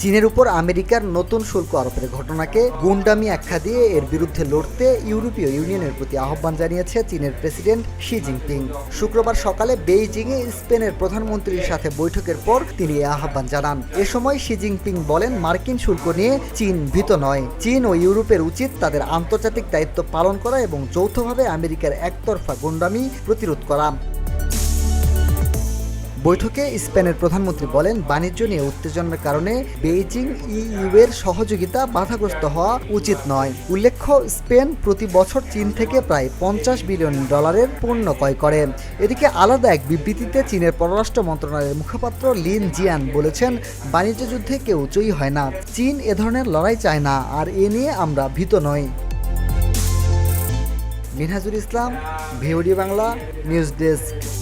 চীনের উপর আমেরিকার নতুন শুল্ক আরোপের ঘটনাকে গুন্ডামি আখ্যা দিয়ে এর বিরুদ্ধে লড়তে ইউরোপীয় ইউনিয়নের প্রতি আহ্বান জানিয়েছে চীনের প্রেসিডেন্ট শি জিনপিং। শুক্রবার সকালে বেইজিংয়ে স্পেনের প্রধানমন্ত্রীর সাথে বৈঠকের পর তিনি এই আহ্বান জানান। এ সময় শি জিনপিং বলেন, মার্কিন শুল্ক নিয়ে চীন ভীত নয়। চীন ও ইউরোপের উচিত তাদের আন্তর্জাতিক দায়িত্ব পালন করা এবং যৌথভাবে আমেরিকার একতরফা গুন্ডামি প্রতিরোধ করা। বৈঠকে স্পেনের প্রধানমন্ত্রী বলেন, বাণিজ্য নিয়ে উত্তেজনার কারণে বেইজিং ইইউ এর সহযোগিতা বাধাগ্রস্ত হওয়া উচিত নয়। উল্লেখ্য, স্পেন প্রতি বছর চীন থেকে প্রায় $50 বিলিয়ন পণ্য ক্রয় করে। এদিকে আলাদা এক বিবৃতিতে চীনের পররাষ্ট্র মন্ত্রণালয়ের মুখপাত্র লিন জিয়ান বলেছেন, বাণিজ্য যুদ্ধে কেউ জয়ী হয় না। চীন এ ধরনের লড়াই চায় না, আর এ নিয়ে আমরা ভীত নই। মিনহাজুল ইসলাম, ভিওডি বাংলা, নিউজ ডেস্ক।